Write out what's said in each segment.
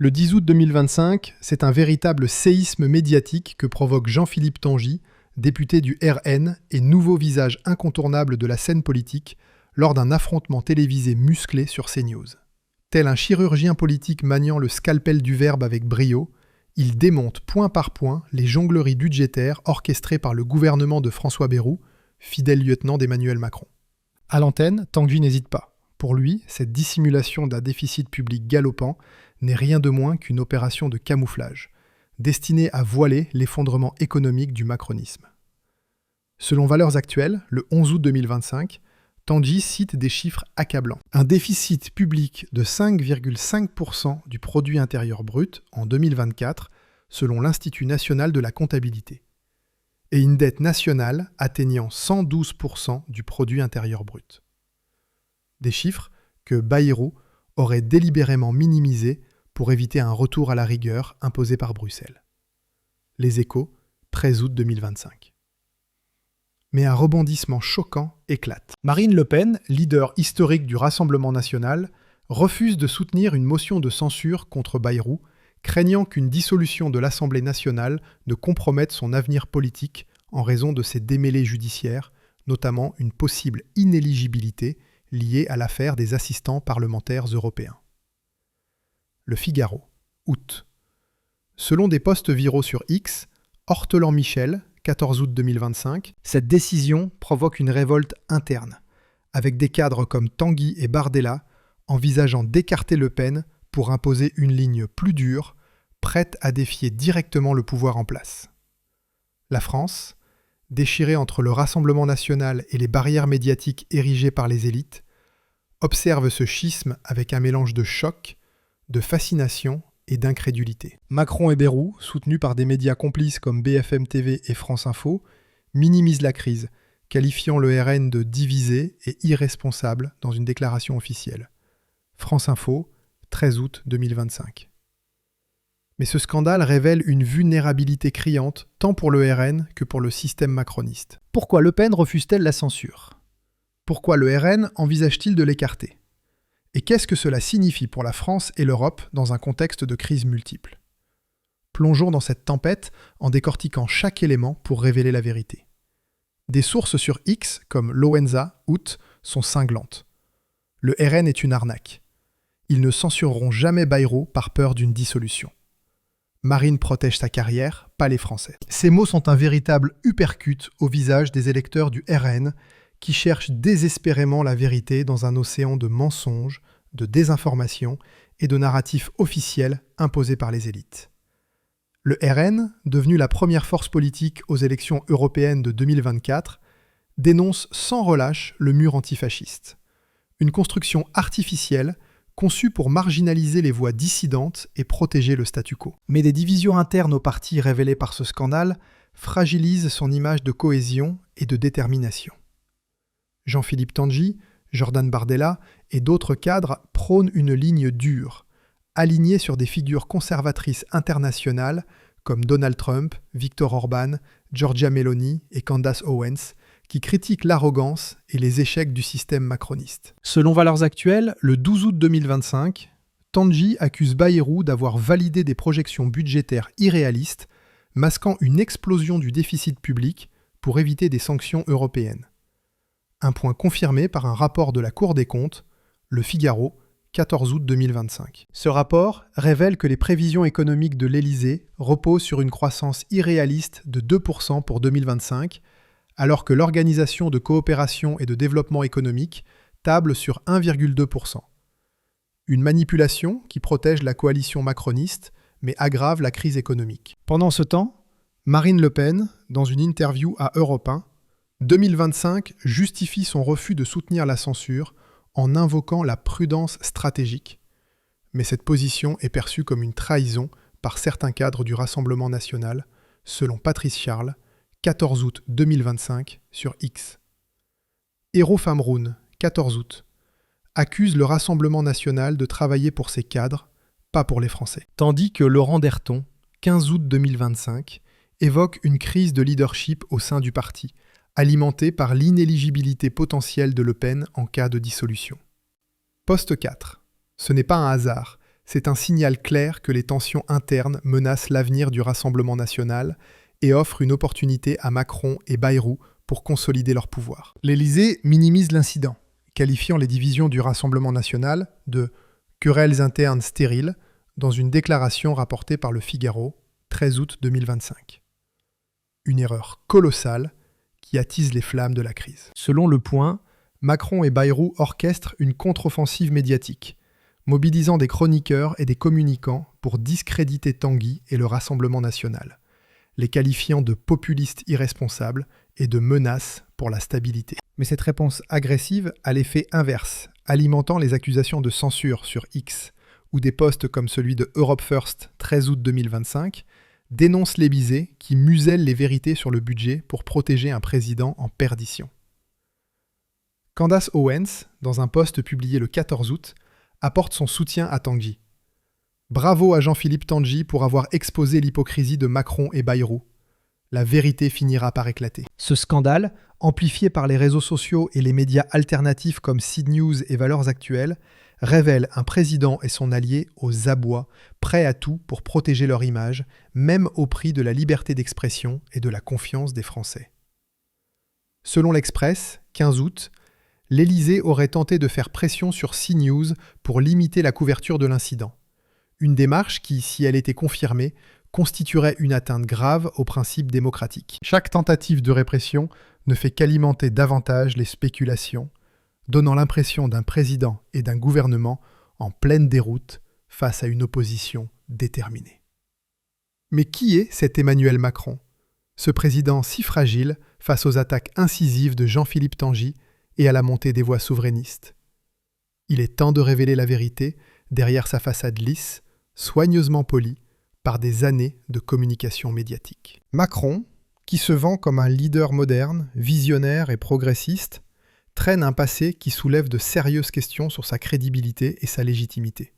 Le 10 août 2025, c'est un véritable séisme médiatique que provoque Jean-Philippe Tanguy, député du RN et nouveau visage incontournable de la scène politique, lors d'un affrontement télévisé musclé sur CNews. Tel un chirurgien politique maniant le scalpel du verbe avec brio, il démonte point par point les jongleries budgétaires orchestrées par le gouvernement de François Bayrou, fidèle lieutenant d'Emmanuel Macron. À l'antenne, Tanguy n'hésite pas. Pour lui, cette dissimulation d'un déficit public galopant n'est rien de moins qu'une opération de camouflage, destinée à voiler l'effondrement économique du macronisme. Selon Valeurs Actuelles, le 11 août 2025, Tanguy cite des chiffres accablants. Un déficit public de 5,5% du produit intérieur brut en 2024, selon l'Institut national de la comptabilité, et une dette nationale atteignant 112% du produit intérieur brut. Des chiffres que Bayrou aurait délibérément minimisés pour éviter un retour à la rigueur imposé par Bruxelles. Les Échos, 13 août 2025. Mais un rebondissement choquant éclate. Marine Le Pen, leader historique du Rassemblement national, refuse de soutenir une motion de censure contre Bayrou, craignant qu'une dissolution de l'Assemblée nationale ne compromette son avenir politique en raison de ses démêlés judiciaires, notamment une possible inéligibilité liée à l'affaire des assistants parlementaires européens. Le Figaro, août. Selon des posts viraux sur X, Hortelan-Michel, 14 août 2025, cette décision provoque une révolte interne, avec des cadres comme Tanguy et Bardella envisageant d'écarter Le Pen pour imposer une ligne plus dure, prête à défier directement le pouvoir en place. La France, déchirée entre le Rassemblement national et les barrières médiatiques érigées par les élites, observe ce schisme avec un mélange de choc, de fascination et d'incrédulité. Macron et Bayrou, soutenus par des médias complices comme BFM TV et France Info, minimisent la crise, qualifiant le RN de divisé et irresponsable dans une déclaration officielle. France Info, 13 août 2025. Mais ce scandale révèle une vulnérabilité criante tant pour le RN que pour le système macroniste. Pourquoi Le Pen refuse-t-elle la censure ? Pourquoi le RN envisage-t-il de l'écarter ? Et qu'est-ce que cela signifie pour la France et l'Europe dans un contexte de crise multiple ? Plongeons dans cette tempête en décortiquant chaque élément pour révéler la vérité. Des sources sur X, comme Loenza, août, sont cinglantes. Le RN est une arnaque. Ils ne censureront jamais Bayrou par peur d'une dissolution. Marine protège sa carrière, pas les Français. Ces mots sont un véritable uppercut au visage des électeurs du RN qui cherchent désespérément la vérité dans un océan de mensonges, de désinformation et de narratifs officiels imposés par les élites. Le RN, devenu la première force politique aux élections européennes de 2024, dénonce sans relâche le mur antifasciste. Une construction artificielle conçue pour marginaliser les voix dissidentes et protéger le statu quo. Mais des divisions internes au parti révélées par ce scandale fragilisent son image de cohésion et de détermination. Jean-Philippe Tanguy, Jordan Bardella et d'autres cadres prônent une ligne dure, alignée sur des figures conservatrices internationales comme Donald Trump, Viktor Orban, Giorgia Meloni et Candace Owens, qui critiquent l'arrogance et les échecs du système macroniste. Selon Valeurs Actuelles, le 12 août 2025, Tanguy accuse Bayrou d'avoir validé des projections budgétaires irréalistes, masquant une explosion du déficit public pour éviter des sanctions européennes. Un point confirmé par un rapport de la Cour des comptes, Le Figaro, 14 août 2025. Ce rapport révèle que les prévisions économiques de l'Élysée reposent sur une croissance irréaliste de 2% pour 2025, alors que l'Organisation de coopération et de développement économique table sur 1,2%. Une manipulation qui protège la coalition macroniste, mais aggrave la crise économique. Pendant ce temps, Marine Le Pen, dans une interview à Europe 1, 2025 justifie son refus de soutenir la censure en invoquant la prudence stratégique. Mais cette position est perçue comme une trahison par certains cadres du Rassemblement national, selon Patrice Charles, 14 août 2025 sur X. Hérault Famroun, 14 août, accuse le Rassemblement national de travailler pour ses cadres, pas pour les Français. Tandis que Laurent Derton, 15 août 2025, évoque une crise de leadership au sein du parti, alimentée par l'inéligibilité potentielle de Le Pen en cas de dissolution. Poste 4. Ce n'est pas un hasard. c'est un signal clair que les tensions internes menacent l'avenir du Rassemblement national et offrent une opportunité à Macron et Bayrou pour consolider leur pouvoir. L'Élysée minimise l'incident, qualifiant les divisions du Rassemblement national de « querelles internes stériles » dans une déclaration rapportée par Le Figaro, 13 août 2025. Une erreur colossale qui attise les flammes de la crise. Selon Le Point, Macron et Bayrou orchestrent une contre-offensive médiatique, mobilisant des chroniqueurs et des communicants pour discréditer Tanguy et le Rassemblement national, les qualifiant de populistes irresponsables et de menaces pour la stabilité. Mais cette réponse agressive a l'effet inverse, alimentant les accusations de censure sur X, où des posts comme celui de Europe First, 13 août 2025, dénoncent l'Élysée qui muselle les vérités sur le budget pour protéger un président en perdition. Candace Owens, dans un post publié le 14 août, apporte son soutien à Tanguy. Bravo à Jean-Philippe Tanguy pour avoir exposé l'hypocrisie de Macron et Bayrou. La vérité finira par éclater. Ce scandale, amplifié par les réseaux sociaux et les médias alternatifs comme CNews et Valeurs Actuelles, révèle un président et son allié aux abois, prêts à tout pour protéger leur image, même au prix de la liberté d'expression et de la confiance des Français. Selon l'Express, 15 août, l'Élysée aurait tenté de faire pression sur CNews pour limiter la couverture de l'incident. Une démarche qui, si elle était confirmée, constituerait une atteinte grave aux principes démocratiques. Chaque tentative de répression ne fait qu'alimenter davantage les spéculations, donnant l'impression d'un président et d'un gouvernement en pleine déroute face à une opposition déterminée. Mais qui est cet Emmanuel Macron, ce président si fragile face aux attaques incisives de Jean-Philippe Tanguy et à la montée des voix souverainistes? Il est temps de révéler la vérité derrière sa façade lisse, soigneusement polie, par des années de communication médiatique. Macron, qui se vend comme un leader moderne, visionnaire et progressiste, traîne un passé qui soulève de sérieuses questions sur sa crédibilité et sa légitimité.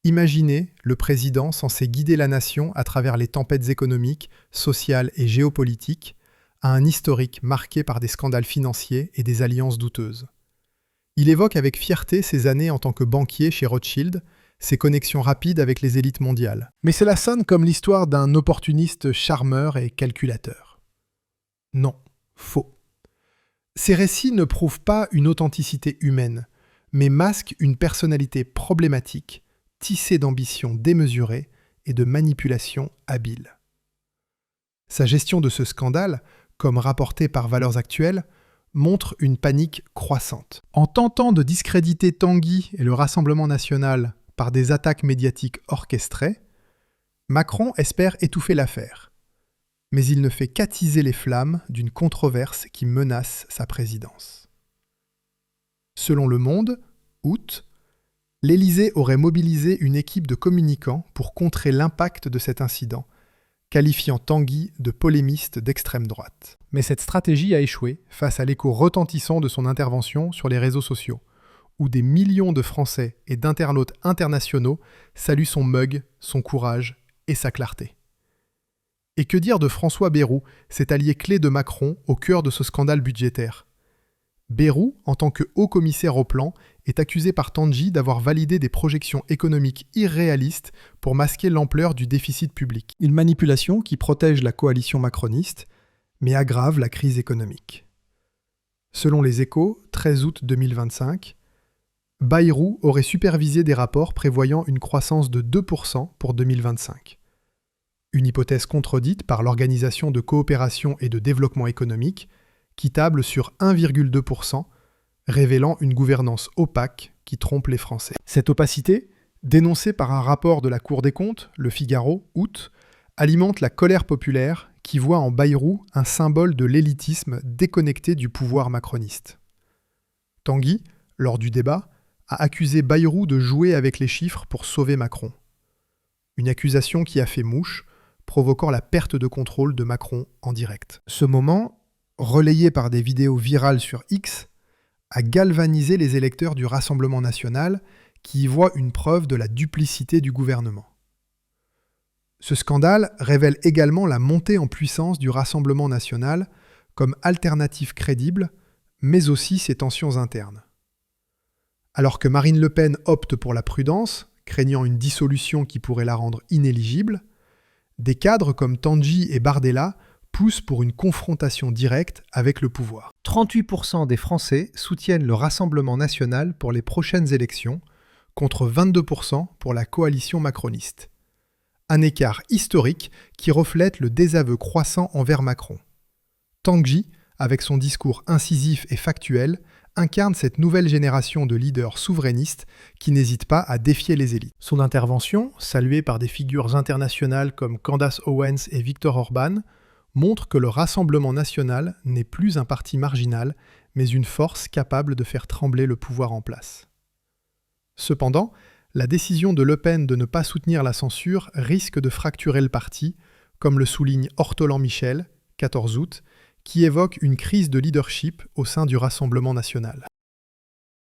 Imaginez le président censé guider la nation à travers les tempêtes économiques, sociales et géopolitiques, à un historique marqué par des scandales financiers et des alliances douteuses. Il évoque avec fierté ses années en tant que banquier chez Rothschild, ses connexions rapides avec les élites mondiales. Mais cela sonne comme l'histoire d'un opportuniste charmeur et calculateur. Non, faux. Ces récits ne prouvent pas une authenticité humaine, mais masquent une personnalité problématique, tissée d'ambitions démesurées et de manipulations habiles. Sa gestion de ce scandale, comme rapporté par Valeurs Actuelles, montre une panique croissante. En tentant de discréditer Tanguy et le Rassemblement national par des attaques médiatiques orchestrées, Macron espère étouffer l'affaire. Mais il ne fait qu'attiser les flammes d'une controverse qui menace sa présidence. Selon Le Monde, août, l'Élysée aurait mobilisé une équipe de communicants pour contrer l'impact de cet incident, qualifiant Tanguy de polémiste d'extrême droite. Mais cette stratégie a échoué face à l'écho retentissant de son intervention sur les réseaux sociaux, où des millions de Français et d'internautes internationaux saluent son mug, son courage et sa clarté. Et que dire de François Bayrou, cet allié clé de Macron au cœur de ce scandale budgétaire? Bayrou, en tant que haut commissaire au plan, est accusé par Tanguy d'avoir validé des projections économiques irréalistes pour masquer l'ampleur du déficit public. Une manipulation qui protège la coalition macroniste, mais aggrave la crise économique. Selon Les Échos, 13 août 2025, Bayrou aurait supervisé des rapports prévoyant une croissance de 2% pour 2025. Une hypothèse contredite par l'Organisation de coopération et de développement économique, qui table sur 1,2%, révélant une gouvernance opaque qui trompe les Français. Cette opacité, dénoncée par un rapport de la Cour des comptes, Le Figaro, août, alimente la colère populaire qui voit en Bayrou un symbole de l'élitisme déconnecté du pouvoir macroniste. Tanguy, lors du débat, a accusé Bayrou de jouer avec les chiffres pour sauver Macron. Une accusation qui a fait mouche, provoquant la perte de contrôle de Macron en direct. Ce moment, relayé par des vidéos virales sur X, a galvanisé les électeurs du Rassemblement national qui y voient une preuve de la duplicité du gouvernement. Ce scandale révèle également la montée en puissance du Rassemblement national comme alternative crédible, mais aussi ses tensions internes. Alors que Marine Le Pen opte pour la prudence, craignant une dissolution qui pourrait la rendre inéligible. Des cadres comme Tanguy et Bardella poussent pour une confrontation directe avec le pouvoir. 38% des Français soutiennent le Rassemblement national pour les prochaines élections, contre 22% pour la coalition macroniste. Un écart historique qui reflète le désaveu croissant envers Macron. Tanguy, avec son discours incisif et factuel, incarne cette nouvelle génération de leaders souverainistes qui n'hésitent pas à défier les élites. Son intervention, saluée par des figures internationales comme Candace Owens et Viktor Orban, montre que le Rassemblement national n'est plus un parti marginal, mais une force capable de faire trembler le pouvoir en place. Cependant, la décision de Le Pen de ne pas soutenir la censure risque de fracturer le parti, comme le souligne Ortolan Michel, 14 août, qui évoque une crise de leadership au sein du Rassemblement national.